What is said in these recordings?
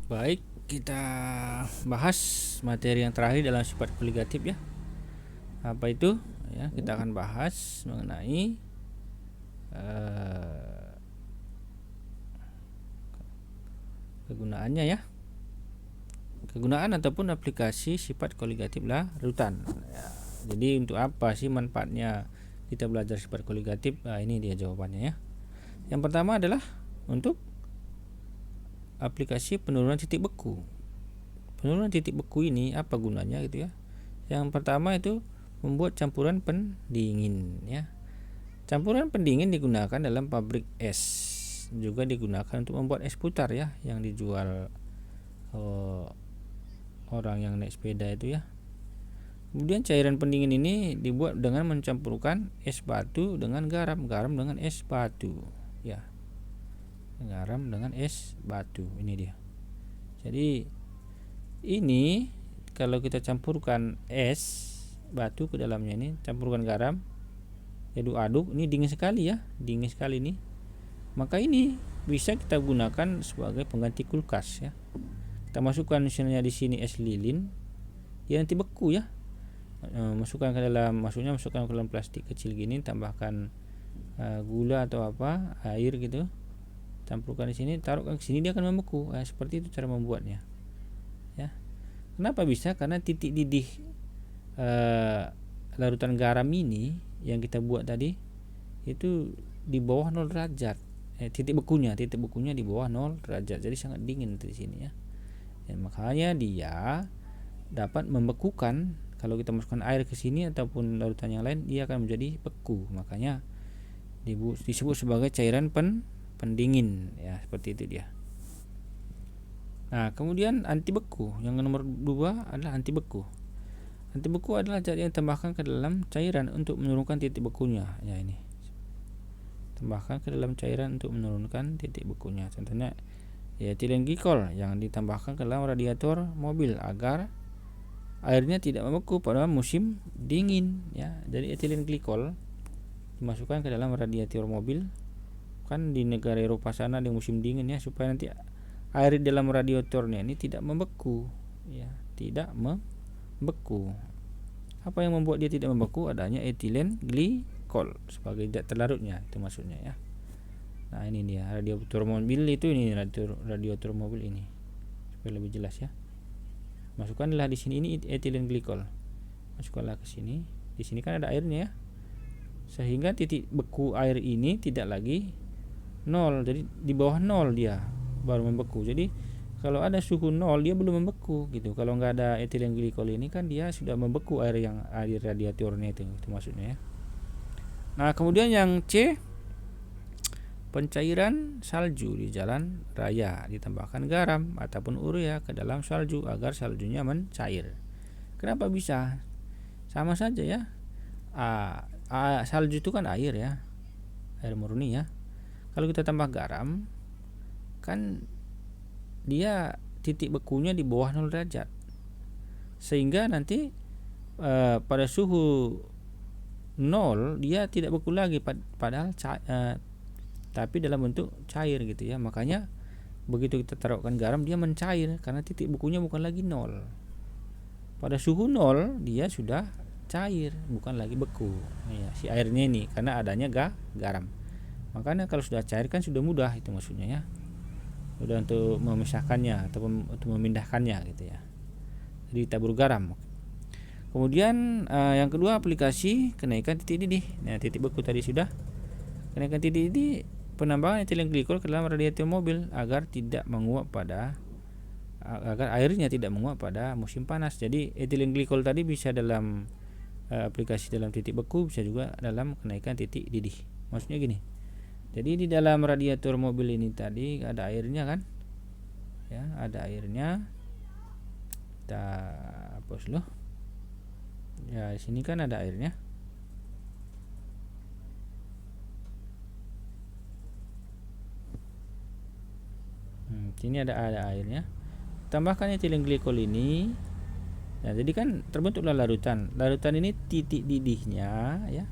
Baik, kita bahas materi yang terakhir dalam sifat koligatif ya. Apa itu? Ya, kita akan bahas mengenai kegunaannya ya. Kegunaan ataupun aplikasi sifat koligatif larutan. Ya, jadi untuk apa sih manfaatnya kita belajar sifat koligatif? Nah, ini dia jawabannya ya. Yang pertama adalah untuk aplikasi penurunan titik beku. Penurunan titik beku ini apa gunanya gitu ya? Yang pertama itu membuat campuran pendingin ya. Campuran pendingin digunakan dalam pabrik es, juga digunakan untuk membuat es putar ya, yang dijual orang yang naik sepeda itu ya. Kemudian cairan pendingin ini dibuat dengan mencampurkan es batu dengan garam dengan es batu ya. Garam dengan es batu, ini dia. Jadi ini kalau kita campurkan es batu ke dalamnya, ini campurkan garam, aduk-aduk, ini dingin sekali ya, dingin sekali nih. Maka ini bisa kita gunakan sebagai pengganti kulkas ya. Kita masukkan misalnya di sini es lilin, dia nanti beku ya. Masukkan ke dalam plastik kecil gini, tambahkan gula atau apa, air gitu, campurkan di sini, taruhkan ke sini, dia akan membeku. Seperti itu cara membuatnya ya. Kenapa bisa? Karena titik didih larutan garam ini yang kita buat tadi itu di bawah 0 derajat. Titik bekunya di bawah 0 derajat. Jadi sangat dingin di sini ya. Makanya dia dapat membekukan. Kalau kita masukkan air ke sini ataupun larutan yang lain, dia akan menjadi beku. Makanya disebut sebagai cairan pendingin ya, seperti itu dia. Nah, kemudian anti beku. Yang nomor 2 adalah anti beku. Anti beku adalah zat yang ditambahkan ke dalam cairan untuk menurunkan titik bekunya. Ya, ini. Tambahkan ke dalam cairan untuk menurunkan titik bekunya. Contohnya etilen glikol yang ditambahkan ke dalam radiator mobil agar airnya tidak membeku pada musim dingin ya. Jadi etilen glikol dimasukkan ke dalam radiator mobil kan di negara Eropa sana di musim dingin ya, supaya nanti air di dalam radiatornya ini tidak membeku ya, tidak membeku. Apa yang membuat dia tidak membeku? Adanya etilen glikol sebagai zat terlarutnya, itu maksudnya ya. Nah, ini dia radiator mobil itu, ini radiator mobil ini, supaya lebih jelas ya. Masukkanlah di sini, ini etilen glikol. Masukkanlah ke sini. Di sini kan ada airnya ya. Sehingga titik beku air ini tidak lagi 0. Jadi di bawah 0 dia baru membeku. Jadi kalau ada suhu 0 dia belum membeku gitu. Kalau nggak ada etilen glikol ini kan dia sudah membeku air yang ada di radiatornya itu maksudnya ya. Nah, kemudian yang C, pencairan salju di jalan raya, ditambahkan garam ataupun urea ke dalam salju agar saljunya mencair. Kenapa bisa? Sama saja ya. Salju itu kan air ya, air murni ya. Kalau kita tambah garam kan dia titik bekunya di bawah 0 derajat, sehingga nanti pada suhu 0 dia tidak beku lagi, padahal tapi dalam bentuk cair gitu ya. Makanya begitu kita taruhkan garam, dia mencair karena titik bekunya bukan lagi 0. Pada suhu 0 dia sudah cair, bukan lagi beku ya, si airnya ini, karena adanya garam. Makanya kalau sudah cair kan sudah mudah, itu maksudnya ya, mudah untuk memisahkannya atau untuk memindahkannya gitu ya. Jadi tabur garam. Kemudian yang kedua, aplikasi kenaikan titik didih. Nah, titik beku tadi sudah. Kenaikan titik didih, penambahan etilen glikol ke dalam radiator mobil agar airnya tidak menguap pada musim panas. Jadi etilen glikol tadi bisa dalam aplikasi dalam titik beku, bisa juga dalam kenaikan titik didih. Maksudnya gini. Jadi di dalam radiator mobil ini tadi ada airnya kan? Ya, ada airnya. Kita hapus loh. Ya, di sini kan ada airnya. Sini ada airnya. Tambahkan etilen glikol ini. Nah, jadi kan terbentuklah larutan. Larutan ini titik didihnya ya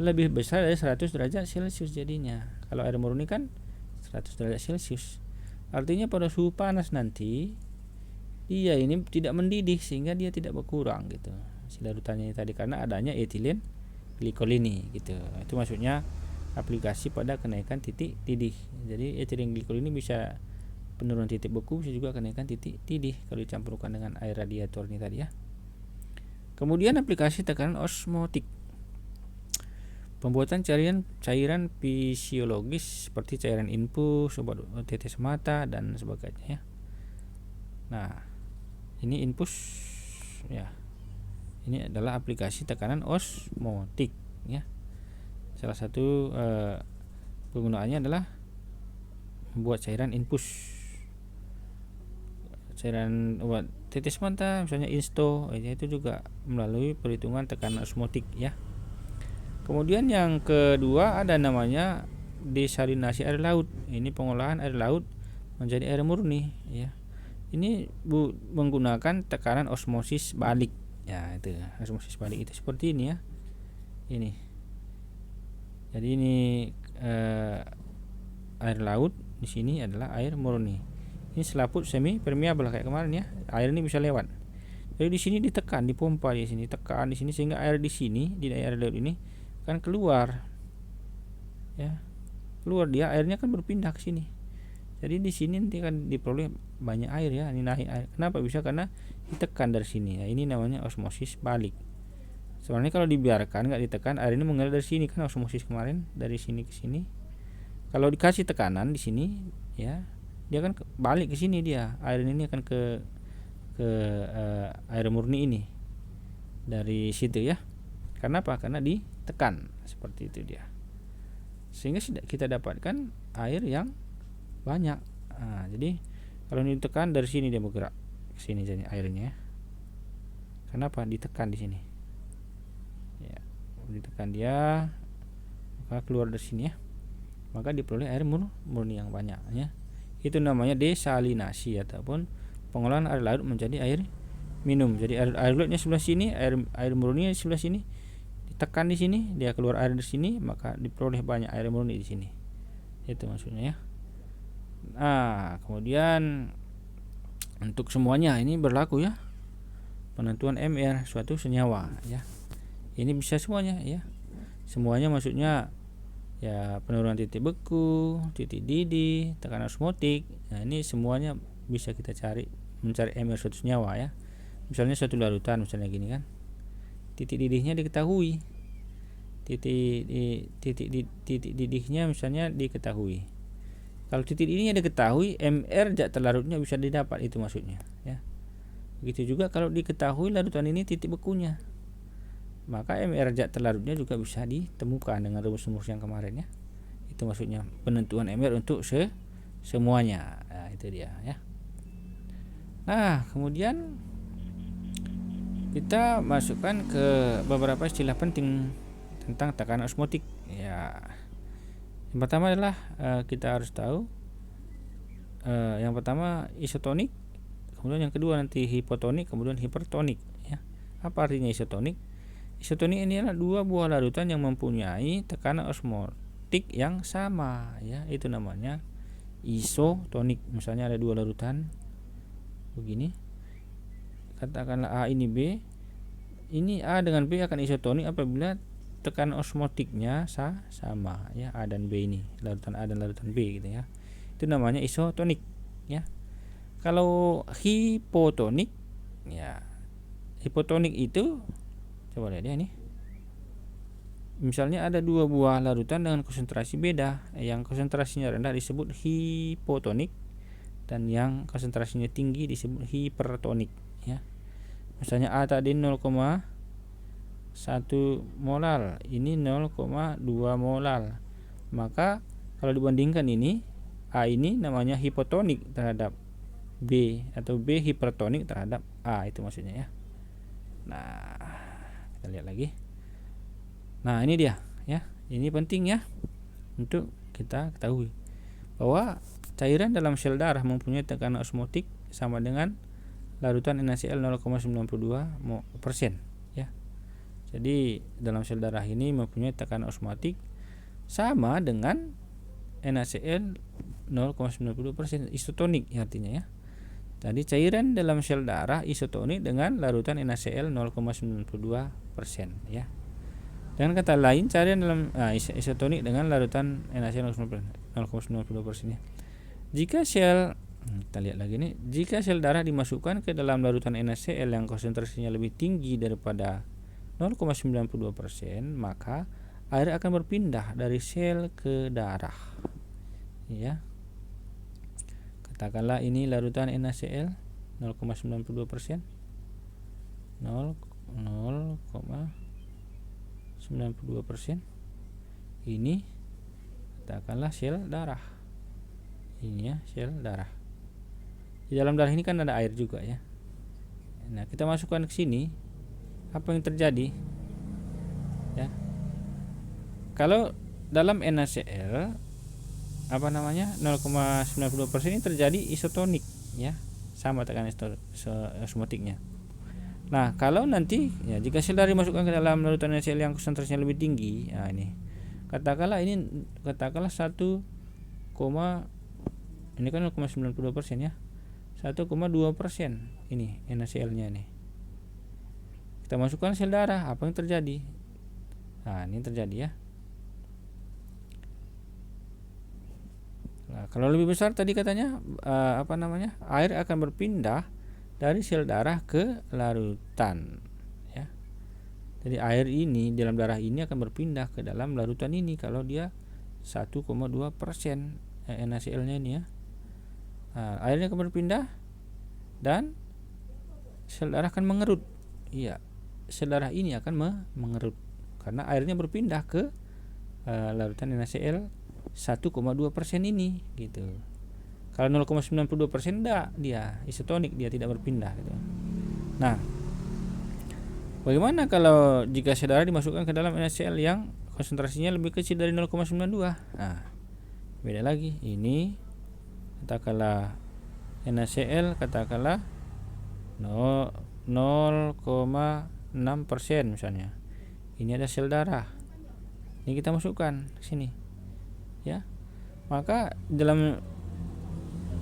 lebih besar dari 100 derajat Celcius jadinya. Kalau air murni kan 100 derajat Celcius. Artinya pada suhu panas nanti dia ini tidak mendidih sehingga dia tidak berkurang gitu si larutannya tadi karena adanya etilen glikol ini gitu. Itu maksudnya aplikasi pada kenaikan titik didih. Jadi etilen glikol ini bisa penurunan titik beku, bisa juga kenaikan titik didih kalau dicampurkan dengan air radiator ini tadi ya. Kemudian aplikasi tekanan osmotik. Pembuatan cairan fisiologis seperti cairan infus, obat tetes mata dan sebagainya ya. Nah, ini infus ya. Ini adalah aplikasi tekanan osmotik ya. Salah satu penggunaannya adalah membuat cairan infus. Cairan obat tetes mata misalnya Insto, itu juga melalui perhitungan tekanan osmotik ya. Kemudian yang kedua ada namanya desalinasi air laut. Ini pengolahan air laut menjadi air murni ya. Ini menggunakan tekanan osmosis balik. Ya, itu osmosis balik itu seperti ini ya. Ini. Jadi ini air laut, di sini adalah air murni. Ini selaput semi permeable kayak kemarin ya. Air ini bisa lewat. Jadi di sini ditekan, dipompa di sini, tekan di sini sehingga air di sini di air laut ini kan keluar. Ya. Keluar dia airnya kan berpindah ke sini. Jadi di sini nanti akan diperoleh banyak air ya, ini naik air. Kenapa bisa? Karena ditekan dari sini. Ya, ini namanya osmosis balik. Sebenarnya kalau dibiarkan nggak ditekan, air ini mengalir dari sini kan osmosis kemarin dari sini ke sini. Kalau dikasih tekanan di sini, ya dia kan balik ke sini dia. Air ini akan ke air murni ini dari situ ya. Karena apa? Karena ditekan seperti itu dia. Sehingga kita dapatkan air yang banyak. Nah, jadi kalau ini ditekan dari sini dia bergerak ke sini jadi airnya. Kenapa? Ditekan di sini. Ya, ditekan dia maka keluar dari sini ya. Maka diperoleh air murni yang banyak ya. Itu namanya desalinasi ataupun pengolahan air laut menjadi air minum. Jadi air lautnya sebelah sini, air murni sebelah sini. Ditekan di sini, dia keluar air di sini, maka diperoleh banyak air murni di sini. Itu maksudnya ya. Nah, kemudian untuk semuanya ini berlaku ya. Penentuan MR suatu senyawa ya. Ini bisa semuanya ya. Semuanya maksudnya ya penurunan titik beku, titik didih, tekanan osmotik. Nah, ini semuanya bisa kita mencari MR suatu senyawa ya. Misalnya suatu larutan misalnya gini kan. Titik didihnya diketahui. Titik didihnya misalnya diketahui. Kalau titik ini diketahui, MR zat terlarutnya bisa didapat, itu maksudnya ya. Begitu juga kalau diketahui larutan ini titik bekunya, maka MR zat terlarutnya juga bisa ditemukan dengan rumus-rumus yang kemarin ya. Itu maksudnya penentuan MR untuk semuanya. Nah, itu dia ya. Nah, kemudian kita masukkan ke beberapa istilah penting tentang tekanan osmotik ya. Yang pertama adalah kita harus tahu yang pertama isotonik, kemudian yang kedua nanti hipotonik, kemudian hipertonik ya. Apa artinya isotonik? Isotonik ini adalah dua buah larutan yang mempunyai tekanan osmotik yang sama ya. Itu namanya isotonik. Misalnya ada dua larutan begini. Katakanlah A ini B. Ini A dengan B akan isotonik apabila tekanan osmotiknya sama ya, A dan B ini, larutan A dan larutan B gitu ya. Itu namanya isotonik ya. Kalau hipotonik ya, hipotonik itu coba lihat ya, ini misalnya ada dua buah larutan dengan konsentrasi beda. Yang konsentrasinya rendah disebut hipotonik dan yang konsentrasinya tinggi disebut hipertonik ya. Misalnya A tadi 0,1 molar, ini 0,2 molar. Maka kalau dibandingkan ini, A ini namanya hipotonik terhadap B atau B hipertonik terhadap A, itu maksudnya ya. Nah, kita lihat lagi. Nah, ini dia ya. Ini penting ya untuk kita ketahui bahwa cairan dalam sel darah mempunyai tekanan osmotik sama dengan larutan NaCl 0,92% ya. Jadi dalam sel darah ini mempunyai tekanan osmotik sama dengan NaCl 0,92% isotonik artinya ya. Tadi cairan dalam sel darah isotonik dengan larutan NaCl 0,92% ya. Dengan kata lain, cairan dalam isotonik dengan larutan NaCl 0,92% ya. Jika sel kita lihat lagi nih, jika sel darah dimasukkan ke dalam larutan NaCl yang konsentrasinya lebih tinggi daripada 0,92%, maka air akan berpindah dari sel ke darah. Ya. Katakanlah ini larutan NaCl 0,92%. 0,92%. Ini katakanlah sel darah. Ini ya, sel darah. Di dalam darah ini kan ada air juga ya. Nah, kita masukkan ke sini, apa yang terjadi? Ya. Kalau dalam NaCl 0,92% ini terjadi isotonik ya, sama tekanan osmotiknya. Nah, kalau nanti ya jika sel darah dimasukkan ke dalam larutan NaCl yang konsentrasinya lebih tinggi, nah ini katakanlah 1, ini kan 0,92% ya, 1,2% ini NaCl-nya nih. Kita masukkan sel darah, apa yang terjadi? Nah, ini terjadi ya. Nah, kalau lebih besar tadi katanya air akan berpindah dari sel darah ke larutan ya. Jadi air ini dalam darah ini akan berpindah ke dalam larutan ini kalau dia 1,2% NaCl-nya ini ya. Nah, airnya akan berpindah dan sel darah akan mengerut. Iya, sel darah ini akan mengerut karena airnya berpindah ke larutan NaCl 1,2% ini gitu. Kalau 0,92% enggak, dia isotonik, dia tidak berpindah gitu. Nah, bagaimana kalau jika sel darah dimasukkan ke dalam NaCl yang konsentrasinya lebih kecil dari 0,92? Nah, beda lagi. Ini katakanlah NaCl katakanlah 0,6% misalnya. Ini ada sel darah. Ini kita masukkan sini. Ya. Maka dalam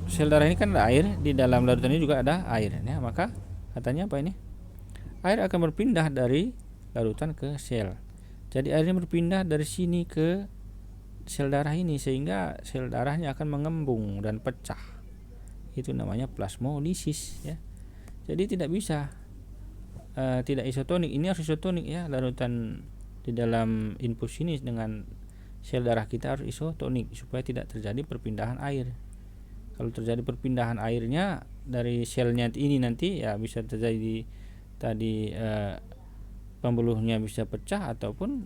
sel darah ini kan ada air, di dalam larutan ini juga ada air ya. Maka katanya apa ini? Air akan berpindah dari larutan ke sel. Jadi airnya berpindah dari sini ke sel darah ini sehingga sel darahnya akan mengembung dan pecah. Itu namanya plasmolisis ya. Jadi tidak bisa tidak isotonik. Ini harus isotonik ya, larutan di dalam infus ini dengan sel darah kita harus isotonik supaya tidak terjadi perpindahan air. Kalau terjadi perpindahan airnya dari selnya ini nanti ya bisa terjadi tadi pembuluhnya bisa pecah ataupun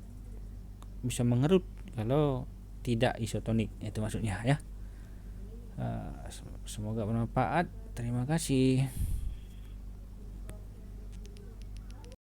bisa mengerut kalau tidak isotonik, itu maksudnya ya. Semoga bermanfaat. Terima kasih.